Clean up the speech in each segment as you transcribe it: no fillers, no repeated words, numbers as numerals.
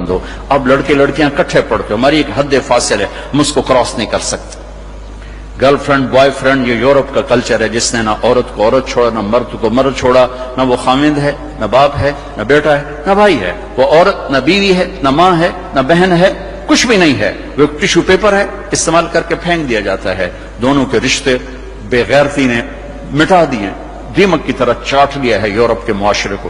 بند ہو. اب لڑکے لڑکیاں کٹھے پڑتے ہو, ہماری ایک حد فاصل ہے, ہم اس کو کراس نہیں کر سکتے. گرل فرینڈ بوائے فرینڈ, یہ یورپ کا کلچر ہے جس نے نہ عورت کو عورت چھوڑا, نہ مرد کو مرد چھوڑا. نہ وہ خامند ہے, نہ باپ ہے, نہ بیٹا ہے, نہ بھائی ہے. وہ عورت نہ بیوی ہے, نہ ماں ہے, نہ بہن ہے, کچھ بھی نہیں ہے. وہ ایک ٹیشو پیپر ہے, استعمال کر کے پھینک دیا جاتا ہے. دونوں کے رشتے بے غیرتی نے مٹا دیے, دیمک کی طرح چاٹ لیا ہے یورپ کے معاشرے کو.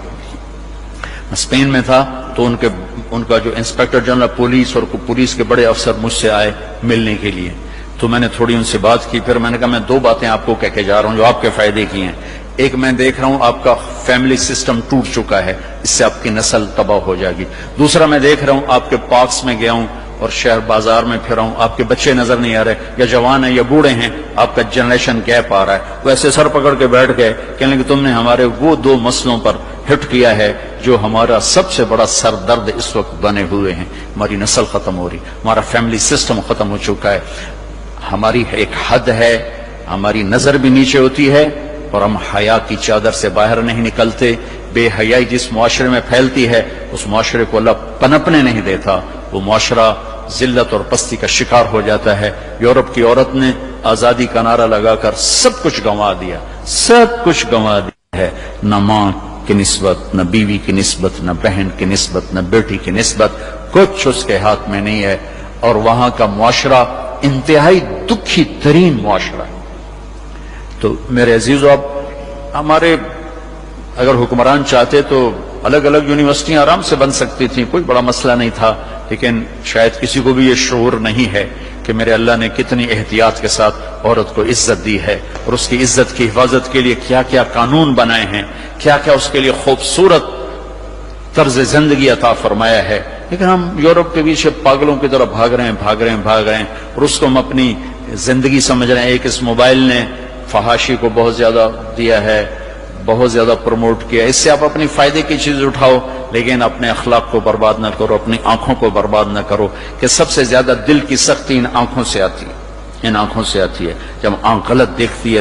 اسپین میں تھا تو ان کا جو انسپیکٹر جنرل پولیس اور پولیس کے بڑے افسر مجھ سے آئے ملنے کے لیے. تو میں نے تھوڑی ان سے بات کی, پھر میں نے کہا میں دو باتیں آپ کو کہہ کے جا رہا ہوں جو آپ کے فائدے کی ہیں. ایک, میں دیکھ رہا ہوں آپ کا فیملی سسٹم ٹوٹ چکا ہے, اس سے آپ کی نسل تباہ ہو جائے گی. دوسرا, میں دیکھ رہا ہوں آپ کے پارکس میں گیا ہوں اور شہر بازار میں پھر ہوں, آپ کے بچے نظر نہیں آ رہے, یا جوان ہیں یا بوڑھے ہیں, آپ کا جنریشن گیپ آ رہا ہے. وہ ایسے سر پکڑ کے بیٹھ گئے, کہنے لگے تم نے ہمارے وہ دو مسئلوں پر ہٹ کیا ہے جو ہمارا سب سے بڑا سر درد اس وقت بنے ہوئے ہیں. ہماری نسل ختم ہو رہی, ہمارا فیملی سسٹم ختم ہو چکا ہے. ہماری ایک حد ہے, ہماری نظر بھی نیچے ہوتی ہے اور ہم حیا کی چادر سے باہر نہیں نکلتے. بے حیائی جس معاشرے میں پھیلتی ہے اس معاشرے کو اللہ پنپنے نہیں دیتا, وہ معاشرہ ذلت اور پستی کا شکار ہو جاتا ہے. یورپ کی عورت نے آزادی کا نعرہ لگا کر سب کچھ گنوا دیا, سب کچھ گنوا دیا ہے. نہ ماں کی نسبت, نہ بیوی کی نسبت, نہ بہن کی نسبت, نہ بیٹی کی نسبت, کچھ اس کے ہاتھ میں نہیں ہے. اور وہاں کا معاشرہ انتہائی دکھی ترین معاشرہ ہے. تو میرے عزیزو, اب ہمارے اگر حکمران چاہتے تو الگ الگ یونیورسٹیاں آرام سے بن سکتی تھیں, کوئی بڑا مسئلہ نہیں تھا. لیکن شاید کسی کو بھی یہ شعور نہیں ہے کہ میرے اللہ نے کتنی احتیاط کے ساتھ عورت کو عزت دی ہے اور اس کی عزت کی حفاظت کے لیے کیا کیا قانون بنائے ہیں, کیا کیا اس کے لیے خوبصورت طرز زندگی عطا فرمایا ہے. لیکن ہم یورپ کے پیچھے پاگلوں کی طرح بھاگ رہے ہیں اور اس کو ہم اپنی زندگی سمجھ رہے ہیں. ایک اس موبائل نے فحاشی کو بہت زیادہ دیا ہے, بہت زیادہ پروموٹ کیا. اس سے آپ اپنی فائدے کی چیز اٹھاؤ, لیکن اپنے اخلاق کو برباد نہ کرو, اپنی آنکھوں کو برباد نہ کرو. کہ سب سے زیادہ دل کی سختی ان آنکھوں سے آتی ہے, ان آنکھوں سے آتی ہے. جب آنکھ غلط دیکھتی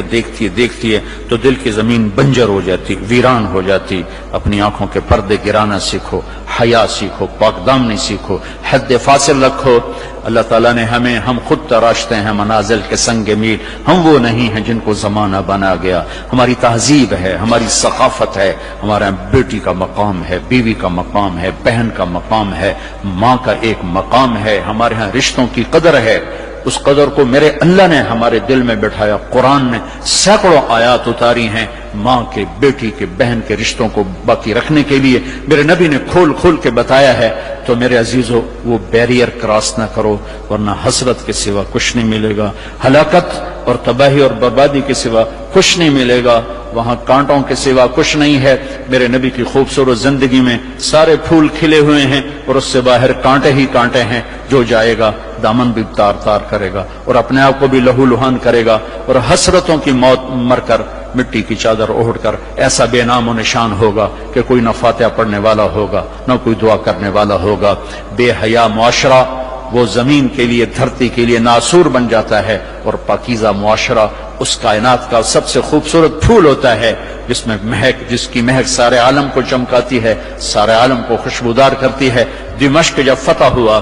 ہے تو دل کی زمین بنجر ہو جاتی, ویران ہو جاتی. اپنی آنکھوں کے پردے گرانا سیکھو, حیا سیکھو, پاک دامنی سیکھو, حد فاصل رکھو. اللہ تعالیٰ نے ہم خود تراشتے ہیں منازل کے سنگ میل, ہم وہ نہیں ہیں جن کو زمانہ بنا گیا. ہماری تہذیب ہے, ہماری ثقافت ہے, ہمارا بیٹی کا مقام ہے, بیوی کا مقام ہے, بہن کا مقام ہے, ماں کا ایک مقام ہے. ہمارے ہاں رشتوں کی قدر ہے, اس قدر کو میرے اللہ نے ہمارے دل میں بٹھایا. قرآن نے سینکڑوں آیات اتاری ہیں ماں کے, بیٹی کے, بہن کے رشتوں کو باقی رکھنے کے لیے. میرے نبی نے کھول کے بتایا ہے. تو میرے عزیزو, وہ بیریئر کراس نہ کرو, ورنہ حسرت کے سوا کچھ نہیں ملے گا, ہلاکت اور تباہی اور بربادی کے سوا کچھ نہیں ملے گا. وہاں کانٹوں کے سوا کچھ نہیں ہے. میرے نبی کی خوبصورت زندگی میں سارے پھول کھلے ہوئے ہیں اور اس سے باہر کانٹے ہی کانٹے ہیں. جو جائے گا دامن بھی تار کرے گا اور اپنے آپ کو بھی لہو لہان کرے گا, اور حسرتوں کی موت مر کر مٹی کی چادر اوڑھ کر ایسا بے نام و نشان ہوگا کہ کوئی نہ فاتحہ پڑھنے والا ہوگا, نہ کوئی دعا کرنے والا ہوگا. بے حیا معاشرہ وہ زمین کے لیے, دھرتی کے لیے ناسور بن جاتا ہے, اور پاکیزہ معاشرہ اس کائنات کا سب سے خوبصورت پھول ہوتا ہے جس کی مہک سارے عالم کو چمکاتی ہے, سارے عالم کو خوشبودار کرتی ہے. دمشق جب فتح ہوا